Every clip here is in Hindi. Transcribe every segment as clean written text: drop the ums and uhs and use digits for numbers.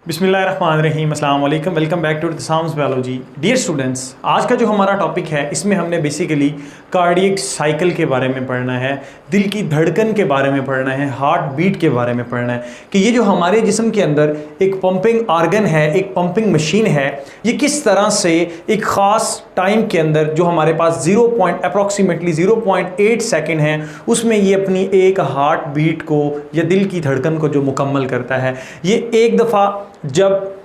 बिस्मिल्लाहिर्रहमानिर्रहीम, अस्सलाम वालेकुम, welcome back to the sounds biology. Dear students, आज का जो हमारा टॉपिक है इसमें हमने बेसिकली कार्डियक साइकिल के बारे में पढ़ना है, दिल की धड़कन के बारे में पढ़ना है, हार्ट बीट के बारे में पढ़ना है कि ये जो हमारे जिस्म के अंदर एक पंपिंग आर्गन है, एक पंपिंग मशीन है, ये किस तरह से एक ख़ास टाइम के अंदर जो हमारे पास अप्रॉक्सीमेटली 0.8 सेकेंड है उसमें ये अपनी एक हार्ट बीट को या दिल की धड़कन को जो मुकम्मल करता है। ये एक दफ़ा जब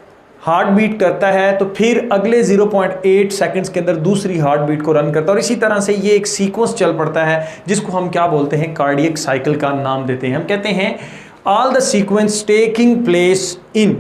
हार्ट बीट करता है तो फिर अगले 0.8 सेकंड्स के अंदर दूसरी हार्ट बीट को रन करता है और इसी तरह से ये एक सीक्वेंस चल पड़ता है जिसको हम क्या बोलते हैं, कार्डियक साइकिल का नाम देते हैं। हम कहते हैं all the sequence taking place in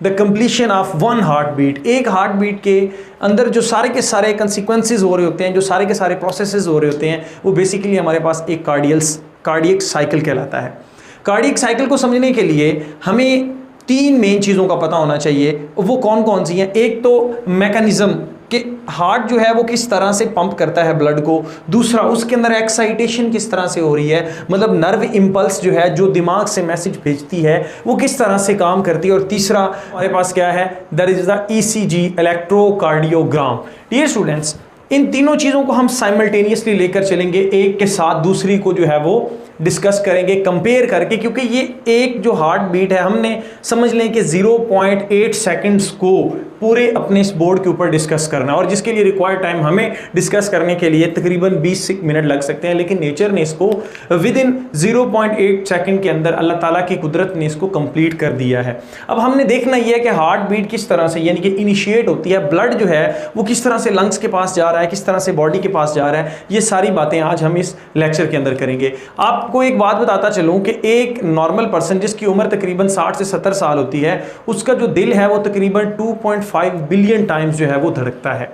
the completion of one heart beat. एक हार्ट बीट के अंदर जो सारे के सारे कंसिक्वेंसेज हो रहे होते हैं, जो सारे के सारे प्रोसेसेस हो रहे होते हैं, वो बेसिकली हमारे पास एक कार्डियक साइकिल कहलाता है। कार्डियक साइकिल को समझने के लिए हमें तीन मेन चीज़ों का पता होना चाहिए। वो कौन कौन सी हैं? एक तो मैकेनिज्म कि हार्ट जो है वो किस तरह से पंप करता है ब्लड को। दूसरा, उसके अंदर एक्साइटेशन किस तरह से हो रही है, मतलब नर्व इंपल्स जो है जो दिमाग से मैसेज भेजती है वो किस तरह से काम करती है। और तीसरा हमारे पास क्या है, that is the ECG, electrocardiogram. Dear students, इन तीनों चीज़ों को हम साइमल्टेनियसली लेकर चलेंगे, एक के साथ दूसरी को जो है वो डिस्कस करेंगे कंपेयर करके, क्योंकि ये एक जो हार्ट बीट है हमने समझ लें कि 0.8 सेकंड्स को पूरे अपने इस बोर्ड के ऊपर डिस्कस करना है और जिसके लिए रिक्वायर्ड टाइम हमें डिस्कस करने के लिए तकरीबन 20 मिनट लग सकते हैं, लेकिन नेचर ने इसको विद इन 0.8 सेकंड के अंदर अल्लाह ताला की कुदरत ने इसको कंप्लीट कर दिया है। अब हमने देखना यह है कि हार्ट बीट किस तरह से यानी कि इनिशिएट होती है, ब्लड जो है वो किस तरह से लंग्स के पास जा रहा है, किस तरह से बॉडी के पास जा रहा है, ये सारी बातें आज हम इस लेक्चर के अंदर करेंगे। आपको एक बात बताता चलूँ कि एक नॉर्मल पर्सन जिसकी उम्र तकरीबन 60 से 70 साल होती है, उसका जो दिल है वो तकरीबन 2.5 बिलियन टाइम्स जो है वो धड़कता है।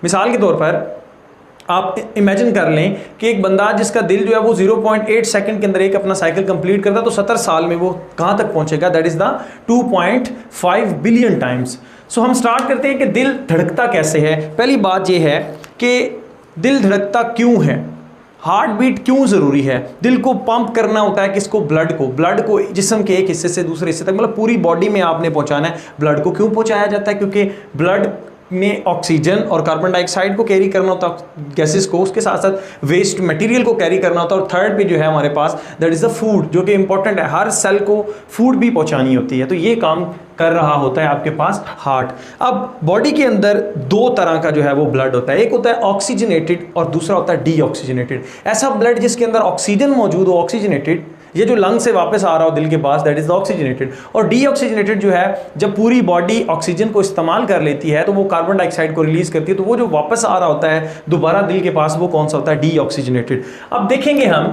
मिसाल के तौर पर आप इमेजिन कर लें कि एक बंदा जिसका दिल जो है वो 0.8 सेकंड के अंदर एक अपना साइकिल कंप्लीट करता है तो 70 साल में वो कहाँ तक पहुँचेगा, that is the 2.5 billion times. So हम स्टार्ट करते हैं कि दिल धड़कता कैसे है। पहली बात ये है कि दिल धड़कता क्यों है, हार्ट बीट क्यों ज़रूरी है। दिल को पंप करना होता है किसको, ब्लड को जिस्म के एक हिस्से से दूसरे हिस्से तक, मतलब पूरी बॉडी में आपने पहुंचाना है। ब्लड को क्यों पहुंचाया जाता है, क्योंकि ब्लड में ऑक्सीजन और कार्बन डाइऑक्साइड को कैरी करना होता है, गैसेस को, उसके साथ साथ वेस्ट मटेरियल को कैरी करना होता है। और थर्ड पे जो है हमारे पास दैट इज़ द फूड, जो कि इंपॉर्टेंट है, हर सेल को फूड भी पहुंचानी होती है, तो ये काम कर रहा होता है आपके पास हार्ट। अब बॉडी के अंदर दो तरह का जो है वो ब्लड होता है, एक होता है ऑक्सीजनेटेड और दूसरा होता है डीऑक्सीजनेटेड। ऐसा ब्लड जिसके अंदर ऑक्सीजन मौजूद हो, ऑक्सीजनेटेड, ये जो लंग से वापस आ रहा हो दिल के पास, दैट इज द ऑक्सीजनेटेड। और डीऑक्सीजनेटेड जो है, जब पूरी बॉडी ऑक्सीजन को इस्तेमाल कर लेती है तो वो कार्बन डाइऑक्साइड को रिलीज करती है, तो वो जो वापस आ रहा होता है दोबारा दिल के पास, वो कौन सा होता है, डीऑक्सीजनेटेड। अब देखेंगे हम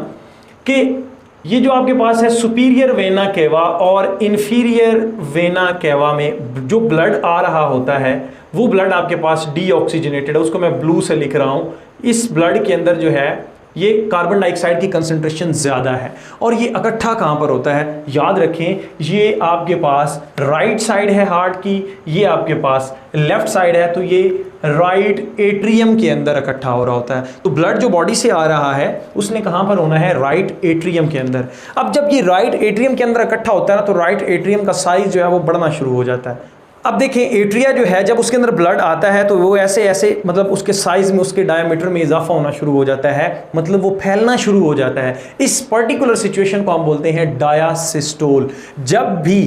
कि ये जो आपके पास है सुपीरियर वेना केवा और इन्फीरियर वेना केवा में जो ब्लड आ रहा होता है वो ब्लड आपके पास डीऑक्सीजनेटेड है, उसको मैं ब्लू से लिख रहा हूँ। इस ब्लड के अंदर जो है ये कार्बन डाइऑक्साइड की कंसंट्रेशन ज़्यादा है और ये इकट्ठा कहाँ पर होता है, याद रखें, ये आपके पास राइट साइड है हार्ट की, ये आपके पास लेफ्ट साइड है, तो ये राइट एट्रियम के अंदर इकट्ठा हो रहा होता है। तो ब्लड जो बॉडी से आ रहा है उसने कहाँ पर होना है, राइट एट्रियम के अंदर। अब जब ये राइट एट्रियम के अंदर इकट्ठा होता है ना, तो राइट एट्रियम का साइज जो है वो बढ़ना शुरू हो जाता है। अब देखें, एट्रिया जो है जब उसके अंदर ब्लड आता है तो वो ऐसे ऐसे मतलब उसके साइज में, उसके डायमीटर में इजाफा होना शुरू हो जाता है, मतलब वो फैलना शुरू हो जाता है। इस पर्टिकुलर सिचुएशन को हम बोलते हैं डायासिस्टोल। जब भी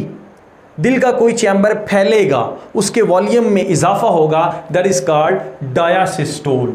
दिल का कोई चैम्बर फैलेगा उसके वॉल्यूम में इजाफा होगा, दैट इज कॉल्ड डायासिस्टोल।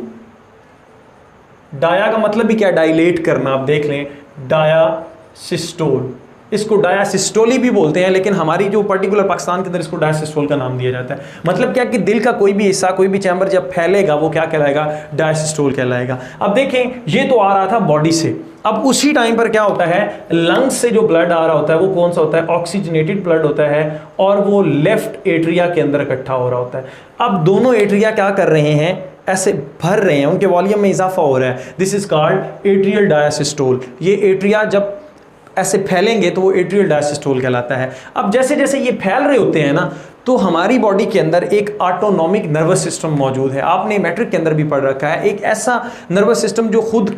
डाया का मतलब भी क्या, डायलेट करना। आप देख लें, डायासिस्टोल, इसको डायासिस्टोली भी बोलते हैं, लेकिन हमारी जो पर्टिकुलर पाकिस्तान के अंदर इसको डायासिस्टोल का नाम दिया जाता है। मतलब क्या कि दिल का कोई भी हिस्सा, कोई भी चैम्बर जब फैलेगा वो क्या कहलाएगा, डायासिस्टोल कहलाएगा। अब देखें, ये तो आ रहा था बॉडी से, अब उसी टाइम पर क्या होता है, लंग्स से जो ब्लड आ रहा होता है वो कौन सा होता है, ऑक्सीजनेटेड ब्लड होता है और वो लेफ्ट एट्रिया के अंदर इकट्ठा हो रहा होता है। अब दोनों एट्रिया क्या कर रहे हैं, ऐसे भर रहे हैं, उनके वॉल्यूम में इजाफा हो रहा है। This is called atrial diastole. ये एट्रिया जब ऐसे फैलेंगे तो वो एट्रियल डायसिस्टोल कहलाता है। अब जैसे जैसे ये फैल रहे होते हैं ना, तो हमारी बॉडी के अंदर एक ऑटोनॉमिक नर्वस सिस्टम मौजूद है। आपने मैट्रिक के अंदर भी पढ़ रखा है, एक ऐसा नर्वस सिस्टम जो खुद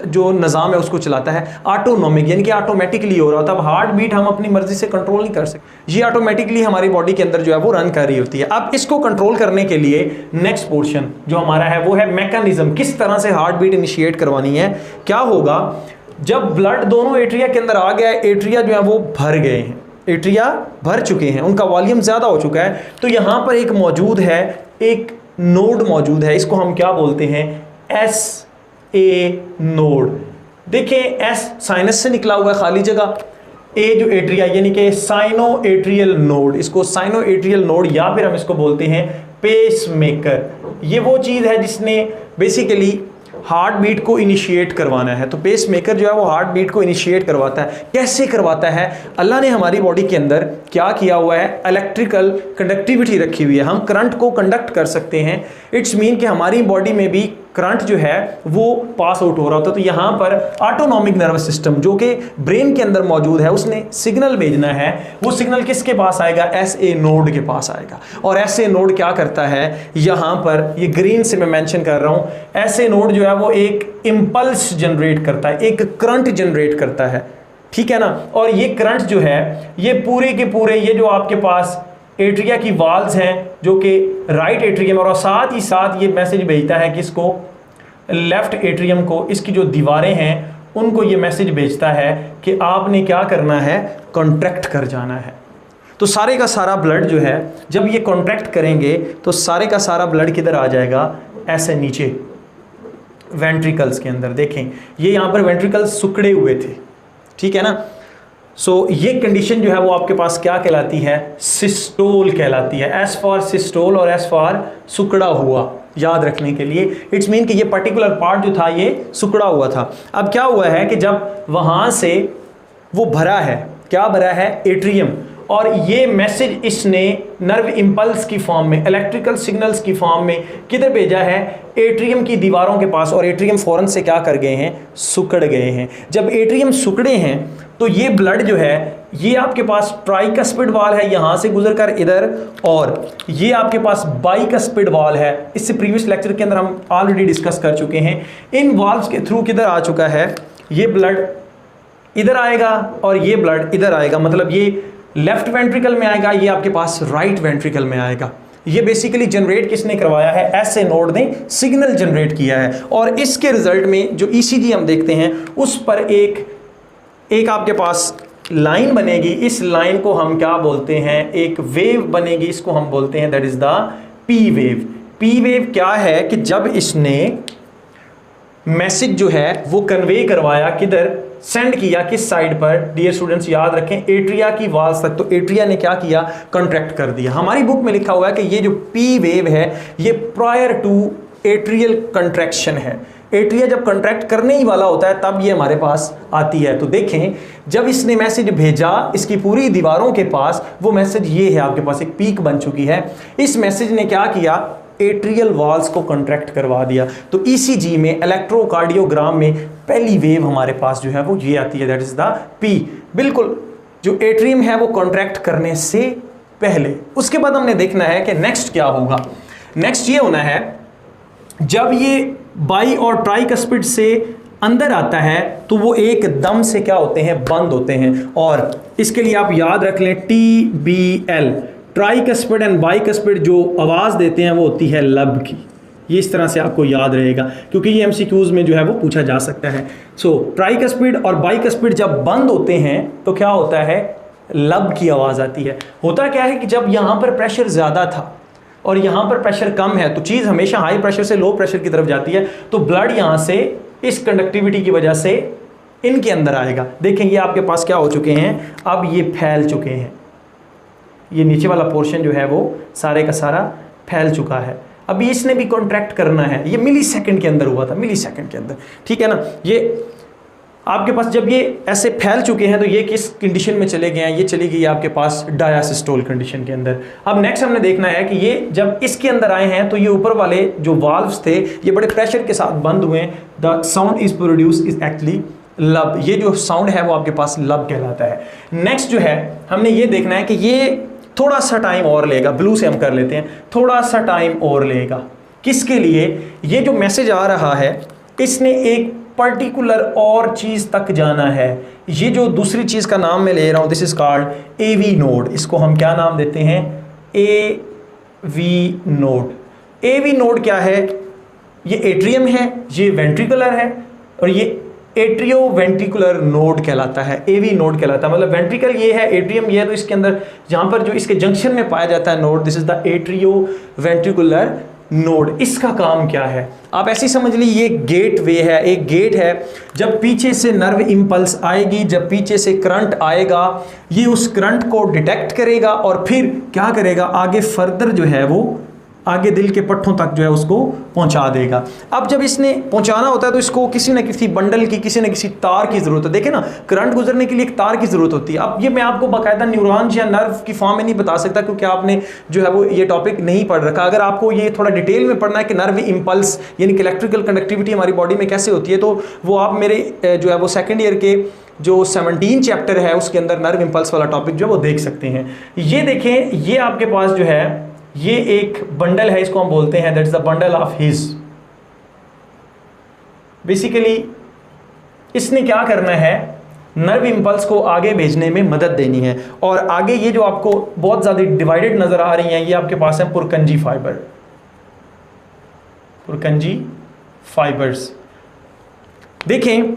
जो निज़ाम है उसको चलाता है, ऑटोनॉमिक, यानी कि ऑटोमेटिकली हो रहा होता है। अब हार्ट बीट हम अपनी मर्जी से कंट्रोल नहीं कर सकते, ये ऑटोमेटिकली हमारी बॉडी के अंदर जो है वो रन कर रही होती है। अब इसको कंट्रोल करने के लिए नेक्स्ट पोर्शन जो हमारा है वो है मैकेनिज्म, किस तरह से हार्ट बीट इनिशिएट करवानी है। क्या होगा, जब ब्लड दोनों एट्रिया के अंदर आ गया, एट्रिया जो है वो भर गए हैं, एट्रिया भर चुके हैं, उनका वॉल्यूम ज़्यादा हो चुका है, तो यहाँ पर एक मौजूद है, एक नोड मौजूद है, इसको हम क्या बोलते हैं, एस ए नोड। देखें एस साइनस से निकला हुआ है खाली जगह, ए जो एट्रिया यानी कि साइनो एट्रियल नोड, इसको साइनो एट्रियल नोड या फिर हम इसको बोलते हैं पेस मेकर। ये वो चीज़ है जिसने बेसिकली हार्ट बीट को इनिशिएट करवाना है। तो पेस मेकर जो है वो हार्ट बीट को इनिशिएट करवाता है। कैसे करवाता है, अल्लाह ने हमारी बॉडी के अंदर क्या किया हुआ है, इलेक्ट्रिकल कंडक्टिविटी रखी हुई है, हम करंट को कंडक्ट कर सकते हैं। इट्स मीन कि हमारी बॉडी में भी करंट जो है वो पास आउट हो रहा होता है। तो यहाँ पर ऑटोनॉमिक नर्वस सिस्टम जो कि ब्रेन के अंदर मौजूद है, उसने सिग्नल भेजना है, वो सिग्नल किसके पास आएगा, एस ए नोड के पास आएगा। और एस ए नोड क्या करता है, यहाँ पर ये ग्रीन से मैं मेंशन कर रहा हूँ, एस ए नोड जो है वो एक इम्पल्स जनरेट करता है, एक करंट जनरेट करता है, ठीक है ना। और ये करंट जो है ये पूरे के पूरे, ये जो आपके पास एट्रिया की वाल्स हैं जो कि राइट एट्रियम, और साथ ही साथ ये मैसेज भेजता है किसको, लेफ्ट एट्रियम को, इसकी जो दीवारें हैं उनको ये मैसेज भेजता है कि आपने क्या करना है, कॉन्ट्रैक्ट कर जाना है। तो सारे का सारा ब्लड जो है जब ये कॉन्ट्रैक्ट करेंगे तो सारे का सारा ब्लड किधर आ जाएगा, ऐसे नीचे वेंट्रिकल्स के अंदर। देखें ये यहाँ पर वेंट्रिकल्स सुकड़े हुए थे, ठीक है ना। सो ये कंडीशन जो है वो आपके पास क्या कहलाती है, सिस्टोल कहलाती है। एस फॉर सिस्टोल और एस फॉर सुकड़ा हुआ, याद रखने के लिए। इट्स मीन कि ये पर्टिकुलर पार्ट जो था ये सुकड़ा हुआ था। अब क्या हुआ है कि जब वहाँ से वो भरा है, क्या भरा है, एट्रियम, और ये मैसेज इसने नर्व इम्पल्स की फॉर्म में, इलेक्ट्रिकल सिग्नल्स की फॉर्म में किधर भेजा है, एट्रियम की दीवारों के पास। और एट्रियम फौरन से क्या कर गए हैं, सुकड़ गए हैं। जब एट्रियम सुकड़े हैं तो ये ब्लड जो है ये आपके पास ट्राइकस्पिड वाल है, यहाँ से गुजरकर इधर, और ये आपके पास बाइकस्पिड वाल है। इससे प्रीवियस लेक्चर के अंदर हम ऑलरेडी डिस्कस कर चुके हैं। इन वाल्व्स के थ्रू किधर आ चुका है, ये ब्लड इधर आएगा और ये ब्लड इधर आएगा, मतलब ये लेफ्ट वेंट्रिकल में आएगा, ये आपके पास राइट वेंट्रिकल में आएगा। ये बेसिकली जनरेट किसने करवाया है, एस ए नोड ने सिग्नल जनरेट किया है। और इसके रिजल्ट में जो ईसीजी हम देखते हैं उस पर एक आपके पास लाइन बनेगी। इस लाइन को हम क्या बोलते हैं, एक वेव बनेगी, इसको हम बोलते हैं that is the P wave. P wave क्या है कि जब इसने मैसेज जो है वो कन्वे करवाया, किधर सेंड किया, किस साइड पर, डियर स्टूडेंट्स याद रखें, एट्रिया की वाल्स तक। तो एट्रिया ने क्या किया, कॉन्ट्रैक्ट कर दिया। हमारी बुक में लिखा हुआ है कि ये जो पी वेव है ये प्रायर टू एट्रियल कंट्रैक्शन है। एट्रिया जब कॉन्ट्रैक्ट करने ही वाला होता है तब ये हमारे पास आती है। तो देखें जब इसने मैसेज भेजा इसकी पूरी दीवारों के पास, वो मैसेज ये है, आपके पास एक पीक बन चुकी है। इस मैसेज ने क्या किया, एट्रियल वॉल्स को कॉन्ट्रैक्ट करवा दिया। तो ईसीजी में, इलेक्ट्रोकार्डियोग्राम में पहली वेव हमारे पास जो है वो ये आती है, दैट इज द पी। बिल्कुल जो एट्रियम है वो कॉन्ट्रैक्ट करने से पहले। उसके बाद हमने देखना है कि नेक्स्ट क्या होगा। नेक्स्ट ये होना है, जब ये बाई और ट्राइकस्पिड से अंदर आता है तो वो एक दम से क्या होते हैं, बंद होते हैं। और इसके लिए आप याद रख लें TBL, ट्राइकस्पिड एंड बाइकस्पिड जो आवाज़ देते हैं वो होती है लब की। ये इस तरह से आपको याद रहेगा क्योंकि ये MCQs में जो है वो पूछा जा सकता है। सो ट्राइकस्पिड और बाइकस्पिड जब बंद होते हैं तो क्या होता है, लब की आवाज़ आती है। होता क्या है कि जब यहाँ पर प्रेशर ज़्यादा था और यहाँ पर प्रेशर कम है तो चीज़ हमेशा हाई प्रेशर से लो प्रेशर की तरफ जाती है, तो ब्लड यहाँ से इस कंडक्टिविटी की वजह से इनके अंदर आएगा। देखें ये आपके पास क्या हो चुके हैं, अब ये फैल चुके हैं। ये नीचे वाला पोर्शन जो है वो सारे का सारा फैल चुका है। अभी इसने भी कॉन्ट्रैक्ट करना है। ये मिली सेकेंड के अंदर हुआ था, मिली सेकेंड के अंदर, ठीक है ना। ये आपके पास जब ये ऐसे फैल चुके हैं तो ये किस कंडीशन में चले गए हैं, ये चली गई आपके पास डायासिस्टोल कंडीशन के अंदर। अब नेक्स्ट हमने देखना है कि ये जब इसके अंदर आए हैं तो ये ऊपर वाले जो वाल्व्स थे ये बड़े प्रेशर के साथ बंद हुए। The sound is produce is actually लब, ये जो साउंड है वो आपके पास लब कहलाता है। नेक्स्ट जो है हमने ये देखना है कि ये थोड़ा सा टाइम और लेगा, ब्लू से हम कर लेते हैं, थोड़ा सा टाइम और लेगा। किसके लिए? ये जो मैसेज आ रहा है इसने एक पर्टिकुलर और चीज तक जाना है। ये जो दूसरी चीज का नाम मैं ले रहा हूं, this is called AV node. इसको हम क्या नाम देते हैं? AV node. एवी नोड क्या है? ये एट्रियम है, ये वेंट्रिकुलर है, और ये एट्रियो वेंट्रिकुलर नोड कहलाता है, एवी नोड कहलाता है। मतलब वेंट्रिकल ये है, एट्रियम ये है, तो इसके अंदर जहां पर जो इसके जंक्शन में पाया जाता है node, this is the atrio ventricular node. इसका काम क्या है? आप ऐसी समझ लीजिए, ये गेट वे है, एक गेट है। जब पीछे से नर्व इंपल्स आएगी, जब पीछे से करंट आएगा, ये उस करंट को डिटेक्ट करेगा और फिर क्या करेगा, आगे फर्दर जो है वो आगे दिल के पट्टों तक जो है उसको पहुंचा देगा। अब जब इसने पहुंचाना होता है तो इसको किसी न किसी बंडल की, किसी न किसी तार की जरूरत है। देखें ना, करंट गुजरने के लिए एक तार की जरूरत होती है। अब ये मैं आपको बाकायदा न्यूरॉन्स या नर्व की फॉर्म में नहीं बता सकता, क्योंकि आपने जो है वो ये टॉपिक नहीं पढ़ रखा। अगर आपको ये थोड़ा डिटेल में पढ़ना है कि नर्व इंपल्स यानी कि इलेक्ट्रिकल कंडक्टिविटी हमारी बॉडी में कैसे होती है, तो वो आप मेरे जो है वो सेकेंड ईयर के जो 17 चैप्टर है उसके अंदर नर्व इंपल्स वाला टॉपिक जो है वो देख सकते हैं। ये देखें, ये आपके पास जो है ये एक बंडल है, इसको हम बोलते हैं that is the bundle of his. Basically इसने क्या करना है, नर्व इंपल्स को आगे भेजने में मदद देनी है। और आगे ये जो आपको बहुत ज्यादा डिवाइडेड नजर आ रही हैं, ये आपके पास है पुरकंजी फाइबर, पुरकंजी फाइबर्स। देखें,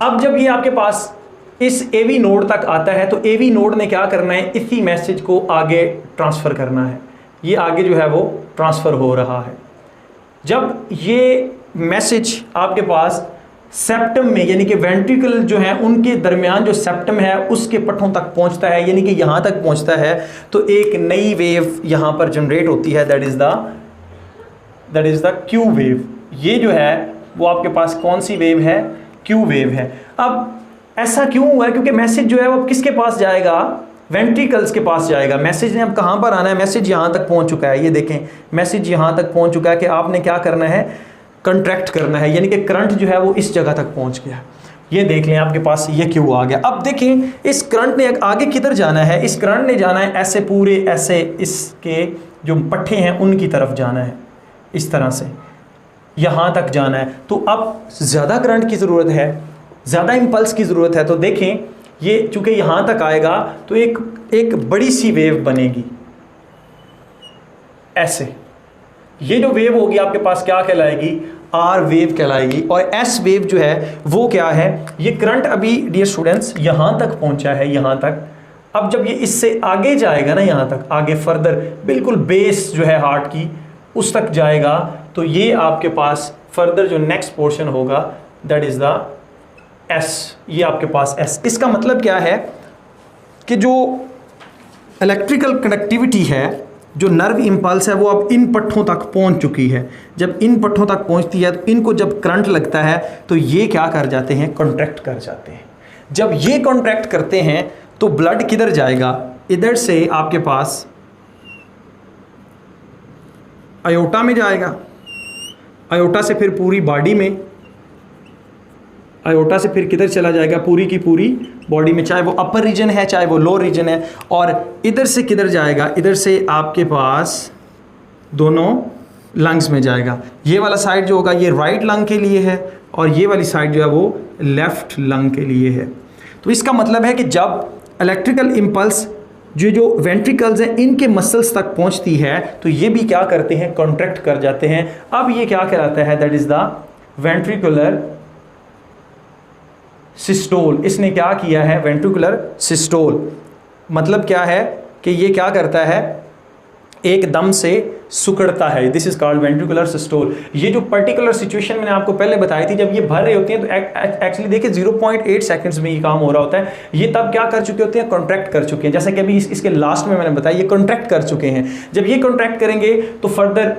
अब जब ये आपके पास इस एवी नोड तक आता है तो एवी नोड ने क्या करना है, इसी मैसेज को आगे ट्रांसफर करना है। ये आगे जो है वो ट्रांसफर हो रहा है। जब ये मैसेज आपके पास सेप्टम में यानी कि वेंट्रिकल जो है उनके दरमियान जो सेप्टम है उसके पट्टों तक पहुंचता है, यानी कि यहां तक पहुंचता है, तो एक नई वेव यहां पर जनरेट होती है, that is the Q wave. ये जो है वो आपके पास कौन सी वेव है? क्यू वेव है। अब ऐसा क्यों हुआ है? क्योंकि मैसेज जो है वो किसके पास जाएगा? वेंट्रिकल्स के पास जाएगा। मैसेज ने अब कहां पर आना है? मैसेज यहां तक पहुंच चुका है। ये देखें, मैसेज यहां तक पहुंच चुका है कि आपने क्या करना है, कंट्रैक्ट करना है, यानी कि करंट जो है वो इस जगह तक पहुंच गया। ये देख लें, आपके पास ये क्यों आ गया। अब देखें, इस करंट ने आगे किधर जाना है? इस करंट ने जाना है ऐसे पूरे ऐसे इसके जो पट्टे हैं उनकी तरफ जाना है, इस तरह से यहां तक जाना है। तो अब ज्यादा करंट की जरूरत है, ज़्यादा इंपल्स की ज़रूरत है। तो देखें, ये चूंकि यहाँ तक आएगा तो एक बड़ी सी वेव बनेगी ऐसे। ये जो वेव होगी आपके पास क्या कहलाएगी? आर वेव कहलाएगी। और एस वेव जो है वो क्या है? ये करंट अभी डियर स्टूडेंट्स यहाँ तक पहुँचा है, यहाँ तक। अब जब ये इससे आगे जाएगा ना, यहाँ तक आगे फर्दर बिल्कुल बेस जो है हार्ट की उस तक जाएगा, तो ये आपके पास फर्दर जो नेक्स्ट पोर्शन होगा दैट इज़ द एस। ये आपके पास एस। इसका मतलब क्या है कि जो इलेक्ट्रिकल कनेक्टिविटी है, जो नर्व इंपल्स है, वो अब इन पट्टों तक पहुंच चुकी है। जब इन पट्टों तक पहुंचती है तो इनको जब करंट लगता है तो ये क्या कर जाते हैं? कॉन्ट्रैक्ट कर जाते हैं। जब ये कॉन्ट्रैक्ट करते हैं तो ब्लड किधर जाएगा? इधर से आपके पास अयोटा में जाएगा, अयोटा से फिर पूरी बॉडी में, अयोटा से फिर किधर चला जाएगा? पूरी की पूरी बॉडी में, चाहे वो अपर रीजन है चाहे वो लोअर रीजन है। और इधर से किधर जाएगा? इधर से आपके पास दोनों लंग्स में जाएगा। ये वाला साइड जो होगा ये राइट लंग के लिए है और ये वाली साइड जो है वो लेफ्ट लंग के लिए है। तो इसका मतलब है कि जब इलेक्ट्रिकल इम्पल्स जो वेंट्रिकल्स हैं इनके मसल्स तक पहुंचती है तो ये भी क्या करते हैं? कॉन्ट्रैक्ट कर जाते हैं। अब ये क्या कहलाता है? That is the ventricular systole. इसने क्या किया है? Ventricular systole. मतलब क्या है कि ये क्या करता है? एकदम से सुकड़ता है। This is called ventricular systole. ये जो पर्टिकुलर सिचुएशन मैंने आपको पहले बताई थी, जब ये भर रहे होते हैं तो एक्चुअली देखिए 0.8 सेकंड्स में ये काम हो रहा होता है। ये तब क्या कर चुके होते हैं? कॉन्ट्रैक्ट कर चुके हैं। जैसे कि अभी इसके लास्ट में मैंने बताया, ये कॉन्ट्रैक्ट कर चुके हैं। जब ये कॉन्ट्रैक्ट करेंगे तो फर्दर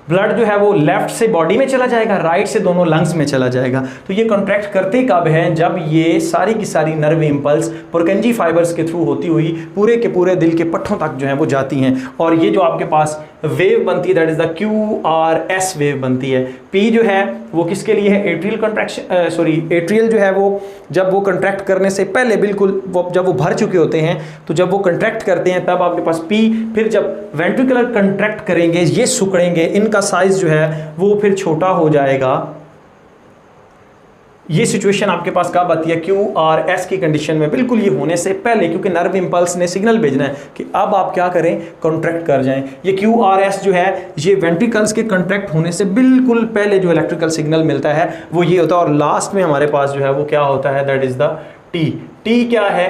ब्लड जो है वो लेफ्ट से बॉडी में चला जाएगा, राइट से दोनों लंग्स में चला जाएगा। तो ये कॉन्ट्रैक्ट करते कब है? जब ये सारी की सारी नर्व इंपल्स पुरकंजी फाइबर्स के थ्रू होती हुई पूरे के पूरे दिल के पट्टों तक जो है वो जाती हैं। और ये जो आपके पास वेव बनती है, that is the QRS wave बनती है। P जो है वो किसके लिए है, एट्रियल कंट्रैक्शन, एट्रियल जो है वो जब वो कंट्रैक्ट करने से पहले बिल्कुल जब वो भर चुके होते हैं, तो जब वो कंट्रैक्ट करते हैं तब आपके पास P, फिर जब वेंट्रिकुलर कंट्रैक्ट करेंगे ये सिकुड़ेंगे, इनका साइज जो है वो फिर छोटा हो जाएगा। ये सिचुएशन आपके पास कब आती है, QRS की कंडीशन में, बिल्कुल ये होने से पहले, क्योंकि नर्व इंपल्स ने सिग्नल भेजना है कि अब आप क्या करें, कॉन्ट्रैक्ट कर जाएं। ये QRS जो है ये वेंट्रिकल्स के कॉन्ट्रैक्ट होने से बिल्कुल पहले जो इलेक्ट्रिकल सिग्नल मिलता है वो ये होता है। और लास्ट में हमारे पास जो है वो क्या होता है, दैट इज द T क्या है,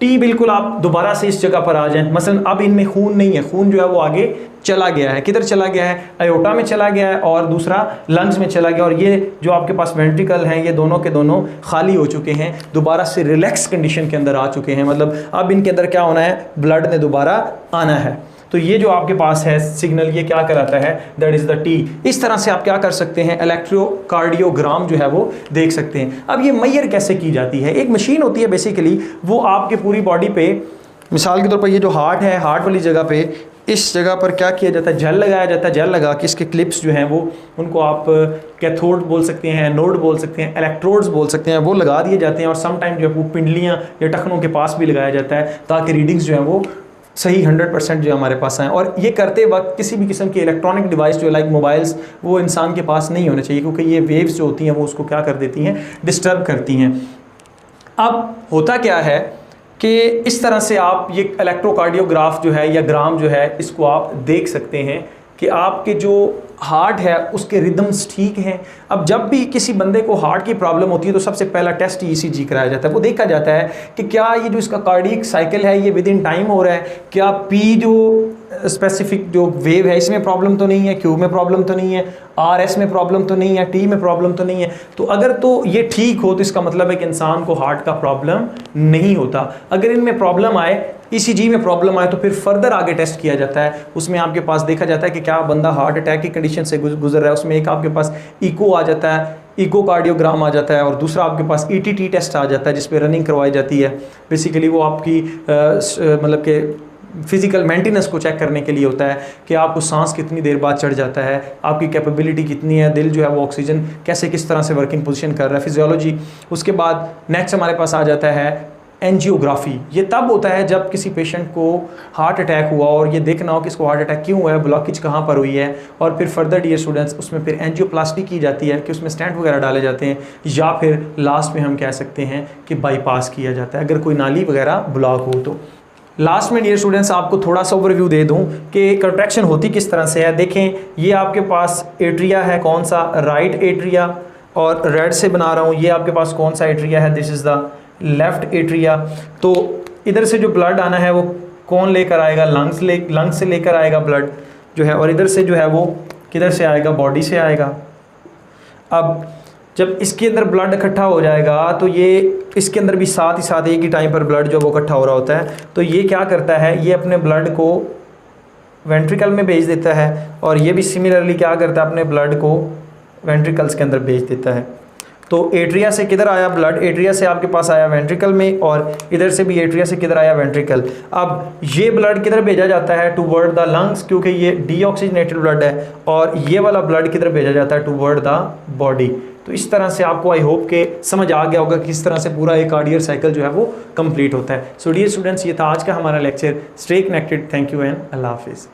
T बिल्कुल आप दोबारा से इस जगह पर आ जाएं। मसलन अब इनमें खून नहीं है, खून जो है वो आगे चला गया है, किधर चला गया है, अयोटा में चला गया है और दूसरा लंग्स में चला गया, और ये जो आपके पास वेंट्रिकल हैं ये दोनों के दोनों खाली हो चुके हैं, दोबारा से रिलैक्स कंडीशन के अंदर आ चुके हैं। मतलब अब इनके अंदर क्या होना है, ब्लड ने दोबारा आना है। तो ये जो आपके पास है सिग्नल ये क्या कराता है, दैट इज द T। इस तरह से आप क्या कर सकते हैं, इलेक्ट्रोकार्डियोग्राम जो है वो देख सकते हैं। अब ये मेजर कैसे की जाती है, एक मशीन होती है बेसिकली, वो आपके पूरी बॉडी पे, मिसाल के तौर पर ये जो हार्ट है, हार्ट वाली जगह पे इस जगह पर क्या किया जाता है, जेल लगाया जाता है। जेल लगा के इसके क्लिप्स जो हैं वो, उनको आप कैथोड बोल सकते हैं, एनोड बोल सकते हैं, इलेक्ट्रोड्स बोल सकते हैं, वो लगा दिए जाते हैं। और सम टाइम जो है वो पिंडलियाँ या टखनों के पास भी लगाया जाता है ताकि रीडिंग्स जो है वो सही 100% जो हमारे पास आए। और ये करते वक्त किसी भी किस्म की इलेक्ट्रॉनिक डिवाइस जो लाइक मोबाइल्स वो इंसान के पास नहीं होने चाहिए, क्योंकि ये वेव्स जो होती हैं वो उसको क्या कर देती हैं, डिस्टर्ब करती हैं। अब होता क्या है कि इस तरह से आप ये इलेक्ट्रोकार्डियोग्राफ जो है या ग्राम जो है इसको आप देख सकते हैं कि आपके जो हार्ट है उसके रिदम्स ठीक हैं। अब जब भी किसी बंदे को हार्ट की प्रॉब्लम होती है तो सबसे पहला टेस्ट ECG कराया जाता है। वो देखा जाता है कि क्या ये जो इसका कार्डियक साइकिल है ये विद इन टाइम हो रहा है, क्या P जो स्पेसिफिक जो वेव है इसमें प्रॉब्लम तो नहीं है, Q में प्रॉब्लम तो नहीं है, RS में प्रॉब्लम तो नहीं है, T में प्रॉब्लम तो नहीं है। तो अगर तो ये ठीक हो तो इसका मतलब है कि इंसान को हार्ट का प्रॉब्लम नहीं होता। अगर इनमें प्रॉब्लम आए, ECG में प्रॉब्लम आए, तो फिर फर्दर आगे टेस्ट किया जाता है। उसमें आपके पास देखा जाता है कि क्या बंदा हार्ट अटैक की कंडीशन से गुजर रहा है। उसमें एक आपके पास इको आ जाता है, इकोकार्डियोग्राम आ जाता है, और दूसरा आपके पास ETT टेस्ट आ जाता है जिस पे रनिंग करवाई जाती है। बेसिकली वो आपकी मतलब कि फिजिकल मेंटेनेंस को चेक करने के लिए होता है कि आपको सांस कितनी देर बाद चढ़ जाता है, आपकी कैपेबिलिटी कितनी है, दिल जो है वो ऑक्सीजन कैसे किस तरह से वर्किंग पोजीशन कर रहा है, फिजियोलॉजी। उसके बाद नेक्स्ट हमारे पास आ जाता है एंजियोग्राफी। ये तब होता है जब किसी पेशेंट को हार्ट अटैक हुआ और ये देखना हो कि इसको हार्ट अटैक क्यों हुआ है, ब्लॉकेज कहाँ पर हुई है, और फिर फर्दर डियर स्टूडेंट्स उसमें फिर एंजियोप्लास्टी की जाती है कि उसमें स्टेंट वगैरह डाले जाते हैं, या फिर लास्ट में हम कह सकते हैं कि बाईपास किया जाता है अगर कोई नाली वगैरह ब्लॉक हो तो। लास्ट में डियर स्टूडेंट्स आपको थोड़ा सा ओवरव्यू दे दूं कि कंट्रैक्शन होती किस तरह से है। देखें ये आपके पास एट्रिया है, कौन सा, राइट एट्रिया, और रेड से बना रहा हूँ। ये आपके पास कौन सा एट्रिया है, this is the left atria. तो इधर से जो ब्लड आना है वो कौन लेकर आएगा, लंग्स से लेकर आएगा ब्लड जो है, और इधर से जो है वो किधर से आएगा, बॉडी से आएगा। अब जब इसके अंदर ब्लड इकट्ठा हो जाएगा तो ये इसके अंदर भी साथ ही साथ एक ही टाइम पर ब्लड जो वो इकट्ठा हो रहा होता है। तो ये क्या करता है, ये अपने ब्लड को वेंट्रिकल में भेज देता है, और ये भी सिमिलरली क्या करता है, अपने ब्लड को वेंट्रिकल्स के अंदर भेज देता है। तो एट्रिया से किधर आया ब्लड, एट्रिया से आपके पास आया वेंट्रिकल में, और इधर से भी एट्रिया से किधर आया, वेंट्रिकल। अब ये ब्लड किधर भेजा जाता है, टूवर्ड द लंग्स, क्योंकि ये डीऑक्सीजनेटेड ब्लड है, और ये वाला ब्लड किधर भेजा जाता है, टूवर्ड द बॉडी। तो इस तरह से आपको आई होप के समझ आ गया होगा किस तरह से पूरा एक कार्डियक साइकिल जो है वो कंप्लीट होता है। सो डियर स्टूडेंट्स, ये था आज का हमारा lecture. Stay connected, thank you and अल्लाह हाफिज़।